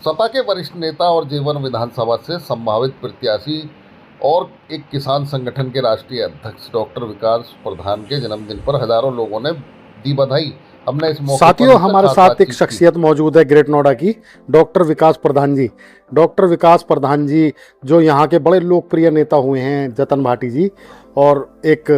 सपा के वरिष्ठ नेता और जेवर विधानसभा से संभावित प्रत्याशी और एक किसान संगठन के राष्ट्रीय अध्यक्ष डॉक्टर विकास प्रधान के जन्मदिन पर हजारों लोगों ने दी बधाई। हमने इस मौके साथियों, पर हमारे खास साथ एक बातचीत की। शख्सियत मौजूद है ग्रेट नोएडा की, डॉक्टर विकास प्रधान जी। डॉक्टर विकास प्रधान जी जो यहाँ के बड़े लोकप्रिय नेता हुए हैं, जतन भाटी जी, और एक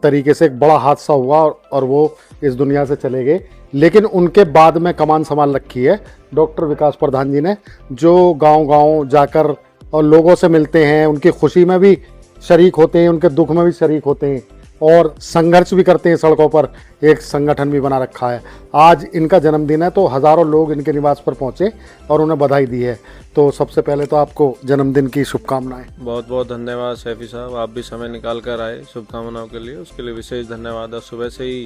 तरीके से एक बड़ा हादसा हुआ और वो इस दुनिया से चले गए। लेकिन उनके बाद में कमान संभाल रखी है डॉक्टर विकास प्रधान जी ने, जो गांव-गांव जाकर और लोगों से मिलते हैं, उनकी खुशी में भी शरीक होते हैं, उनके दुख में भी शरीक होते हैं और संघर्ष भी करते हैं सड़कों पर। एक संगठन भी बना रखा है। आज इनका जन्मदिन है तो हज़ारों लोग इनके निवास पर पहुंचे और उन्हें बधाई दी है। तो सबसे पहले तो आपको जन्मदिन की शुभकामनाएं। बहुत बहुत धन्यवाद सैफी साहब, आप भी समय निकाल कर आए शुभकामनाओं के लिए, उसके लिए विशेष धन्यवाद। और सुबह से ही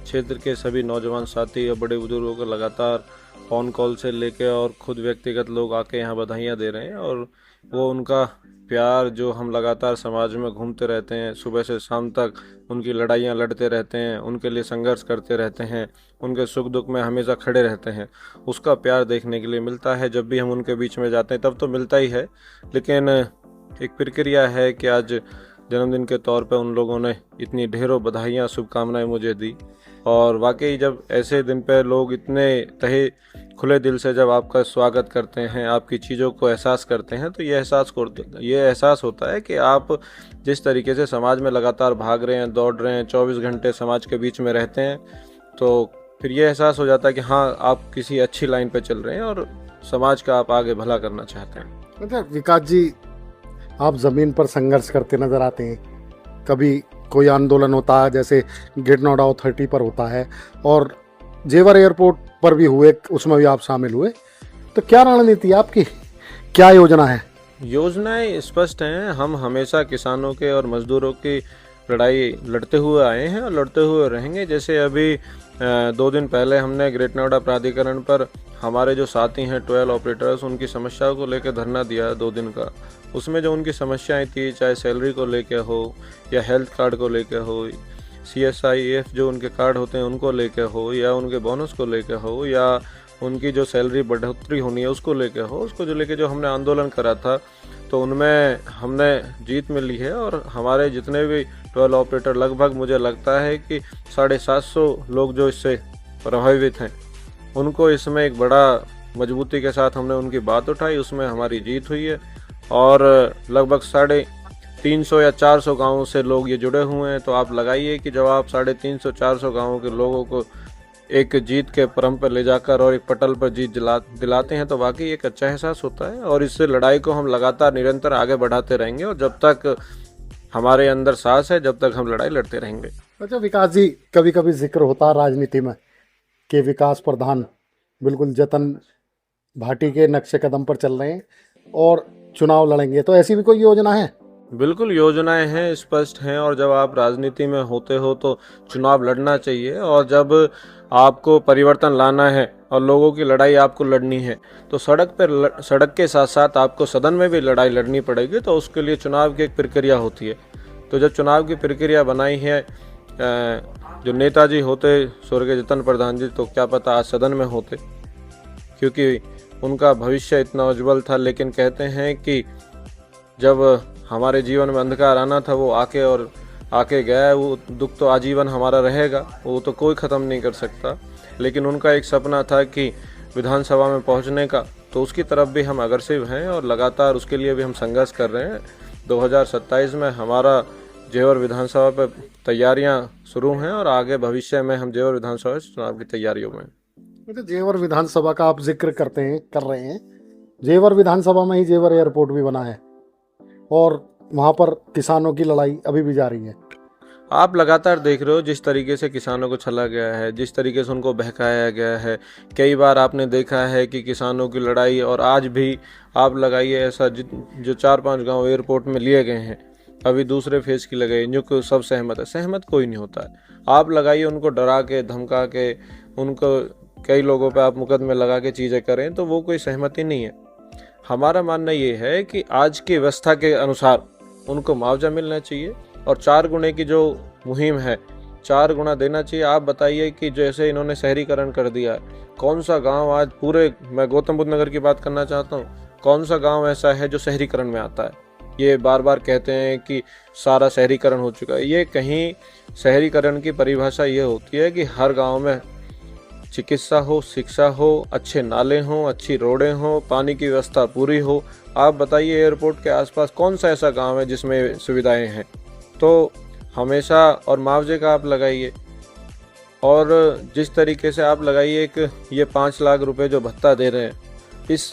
क्षेत्र के सभी नौजवान साथी और बड़े बुजुर्गों को लगातार फ़ोन कॉल से लेके और खुद व्यक्तिगत लोग आके यहाँ बधाइयाँ दे रहे हैं। और वो उनका प्यार जो हम लगातार समाज में घूमते रहते हैं, सुबह से शाम तक उनकी लड़ाइयाँ लड़ते रहते हैं, उनके लिए संघर्ष करते रहते हैं, उनके सुख दुख में हमेशा खड़े रहते हैं, उसका प्यार देखने के लिए मिलता है। जब भी हम उनके बीच में जाते हैं तब तो मिलता ही है, लेकिन एक प्रक्रिया है कि आज जन्मदिन के तौर पर उन लोगों ने इतनी ढेरों बधाइयाँ शुभकामनाएं मुझे दी। और वाकई जब ऐसे दिन पे लोग इतने तहे खुले दिल से जब आपका स्वागत करते हैं, आपकी चीज़ों को एहसास करते हैं, तो ये एहसास होता है कि आप जिस तरीके से समाज में लगातार भाग रहे हैं, दौड़ रहे हैं, 24 घंटे समाज के बीच में रहते हैं, तो फिर ये एहसास हो जाता है कि हाँ, आप किसी अच्छी लाइन पे चल रहे हैं और समाज का आप आगे भला करना चाहते हैं। अच्छा विकास जी, आप ज़मीन पर संघर्ष करते नज़र आते हैं। कभी कोई आंदोलन होता है जैसे ग्रेट नोएडा अथॉरिटी पर होता है, और जेवर एयरपोर्ट पर भी हुए, उसमें भी आप शामिल हुए। तो क्या रणनीति है आपकी, क्या योजना है? योजनाएं स्पष्ट हैं। हम हमेशा किसानों के और मजदूरों की लड़ाई लड़ते हुए आए हैं और लड़ते हुए रहेंगे। जैसे अभी 2 दिन पहले हमने ग्रेट नोएडा प्राधिकरण पर हमारे जो साथी हैं 12 ऑपरेटर्स, उनकी समस्याओं को लेकर धरना दिया 2 दिन का। उसमें जो उनकी समस्याएं थी, चाहे सैलरी को लेकर हो या हेल्थ कार्ड को लेकर हो, CSIF जो उनके कार्ड होते हैं उनको लेकर हो, या उनके बोनस को लेकर हो, या उनकी जो सैलरी बढ़ोतरी होनी है उसको लेकर हो, उसको जो लेकर जो हमने आंदोलन करा था, तो उनमें हमने जीत मिली है। और हमारे जितने भी 12 ऑपरेटर, लगभग मुझे लगता है कि 750 लोग जो इससे प्रभावित हैं, उनको इसमें एक बड़ा मजबूती के साथ हमने उनकी बात उठाई, उसमें हमारी जीत हुई है। और लगभग 350 या 400 गाँवों से लोग ये जुड़े हुए हैं। तो आप लगाइए कि जब आप 350-400 गाँवों के लोगों को एक जीत के परम पर ले जाकर और एक पटल पर जीत दिलाते हैं, तो वाकई एक अच्छा एहसास होता है। और इससे लड़ाई को हम लगातार निरंतर आगे बढ़ाते रहेंगे, और जब तक हमारे अंदर सांस है, जब तक हम लड़ाई लड़ते रहेंगे। अच्छा विकास जी, कभी कभी जिक्र होता है राजनीति में कि विकास प्रधान बिल्कुल जतन भाटी के नक्शे कदम पर चल रहे हैं और चुनाव लड़ेंगे, तो ऐसी भी कोई योजना है? बिल्कुल, योजनाएं हैं, स्पष्ट हैं। और जब आप राजनीति में होते हो तो चुनाव लड़ना चाहिए, और जब आपको परिवर्तन लाना है और लोगों की लड़ाई आपको लड़नी है, तो सड़क के साथ साथ आपको सदन में भी लड़ाई लड़नी पड़ेगी। तो उसके लिए चुनाव की एक प्रक्रिया होती है। तो जब चुनाव की प्रक्रिया बनाई है, जो नेताजी होते स्वर्गीय जतन प्रधान जी, तो क्या पता आज सदन में होते, क्योंकि उनका भविष्य इतना उज्जवल था। लेकिन कहते हैं कि जब हमारे जीवन में अंधकार आना था, वो आके गया है। वो दुख तो आजीवन हमारा रहेगा, वो तो कोई ख़त्म नहीं कर सकता। लेकिन उनका एक सपना था कि विधानसभा में पहुंचने का, तो उसकी तरफ भी हम अग्रसर हैं और लगातार उसके लिए भी हम संघर्ष कर रहे हैं। 2027 में हमारा जेवर विधानसभा पर तैयारियां शुरू हैं, और आगे भविष्य में हम जेवर विधानसभा चुनाव की तैयारियों में। तो जेवर विधानसभा का आप जिक्र कर रहे हैं। जेवर विधानसभा में ही जेवर एयरपोर्ट भी बना है और वहाँ पर किसानों की लड़ाई अभी भी जारी है। आप लगातार देख रहे हो जिस तरीके से किसानों को छला गया है, जिस तरीके से उनको बहकाया गया है। कई बार आपने देखा है कि किसानों की लड़ाई, और आज भी आप लगाइए ऐसा जो 4-5 गांव एयरपोर्ट में लिए गए हैं, अभी दूसरे फेज की लगाई, जो सब सहमत है। सहमत कोई नहीं होता है। आप लगाइए, उनको डरा के, धमका के, उनको कई लोगों पर आप मुकदमे लगा के चीज़ें करें, तो वो कोई सहमति नहीं है। हमारा मानना ये है कि आज की व्यवस्था के अनुसार उनको मुआवजा मिलना चाहिए, और 4 गुणे की जो मुहिम है, 4 गुना देना चाहिए। आप बताइए कि जैसे इन्होंने शहरीकरण कर दिया, कौन सा गांव आज पूरे, मैं गौतम बुद्ध नगर की बात करना चाहता हूँ, कौन सा गांव ऐसा है जो शहरीकरण में आता है। ये बार बार कहते हैं कि सारा शहरीकरण हो चुका है, ये कहीं शहरीकरण की परिभाषा ये होती है कि हर गांव में चिकित्सा हो, शिक्षा हो, अच्छे नाले हों, अच्छी रोडें हों, पानी की व्यवस्था पूरी हो। आप बताइए एयरपोर्ट के आसपास कौन सा ऐसा गांव है जिसमें सुविधाएं हैं। तो हमेशा, और मुआवजे का आप लगाइए, और जिस तरीके से आप लगाइए एक ये 5 लाख रुपए जो भत्ता दे रहे हैं इस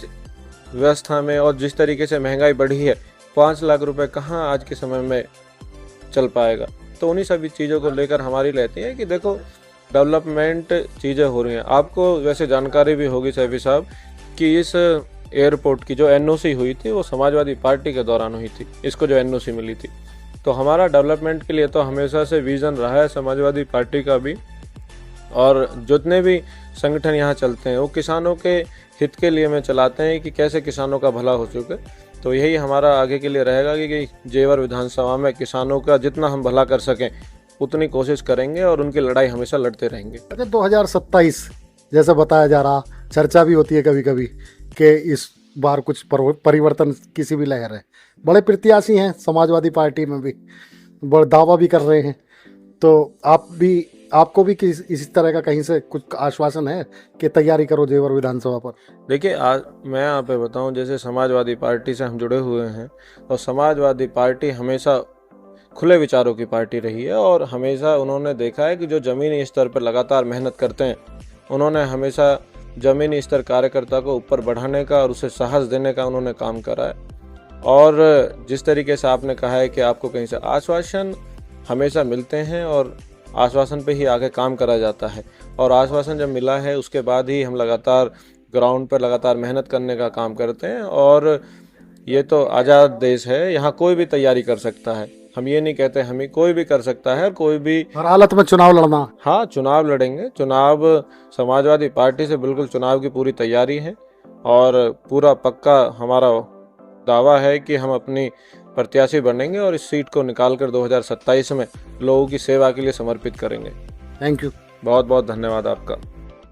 व्यवस्था में, और जिस तरीके से महंगाई बढ़ी है, 5 लाख रुपए कहाँ आज के समय में चल पाएगा। तो उन्हीं सभी चीज़ों को लेकर हमारी रहती है कि देखो डेवलपमेंट चीज़ें हो रही हैं। आपको वैसे जानकारी भी होगी सैफी साहब कि इस एयरपोर्ट की जो एनओसी हुई थी वो समाजवादी पार्टी के दौरान हुई थी, इसको जो एनओसी मिली थी। तो हमारा डेवलपमेंट के लिए तो हमेशा से विज़न रहा है समाजवादी पार्टी का भी, और जितने भी संगठन यहाँ चलते हैं वो किसानों के हित के लिए में चलाते हैं कि कैसे किसानों का भला हो चुके। तो यही हमारा आगे के लिए रहेगा कि जेवर विधानसभा में किसानों का जितना हम भला कर सकें उतनी कोशिश करेंगे और उनकी लड़ाई हमेशा लड़ते रहेंगे। अच्छा, 2027 जैसा बताया जा रहा, चर्चा भी होती है कभी कभी कि इस बार कुछ परिवर्तन किसी भी लहर है। बड़े प्रत्याशी हैं समाजवादी पार्टी में भी, बड़ा दावा भी कर रहे हैं। तो आपको भी इसी तरह का कहीं से कुछ आश्वासन है कि तैयारी करो जेवर विधानसभा पर? देखिए, आज मैं यहाँ पे बताऊँ, जैसे समाजवादी पार्टी से हम जुड़े हुए हैं और समाजवादी पार्टी हमेशा खुले विचारों की पार्टी रही है, और हमेशा उन्होंने देखा है कि जो ज़मीनी स्तर पर लगातार मेहनत करते हैं, उन्होंने हमेशा ज़मीनी स्तर कार्यकर्ता को ऊपर बढ़ाने का और उसे साहस देने का उन्होंने काम करा है। और जिस तरीके से आपने कहा है कि आपको कहीं से आश्वासन हमेशा मिलते हैं और आश्वासन पे ही आगे काम करा जाता है, और आश्वासन जब मिला है उसके बाद ही हम लगातार ग्राउंड पर लगातार मेहनत करने का काम करते हैं। और ये तो आज़ाद देश है, यहाँ कोई भी तैयारी कर सकता है। हम ये नहीं कहते, हमें कोई भी कर सकता है, कोई भी हर हालत में चुनाव लड़ना। हाँ, चुनाव लड़ेंगे। चुनाव समाजवादी पार्टी से बिल्कुल चुनाव की पूरी तैयारी है, और पूरा पक्का हमारा दावा है कि हम अपनी प्रत्याशी बनेंगे और इस सीट को निकालकर 2027 में लोगों की सेवा के लिए समर्पित करेंगे। Thank you. बहुत बहुत धन्यवाद आपका।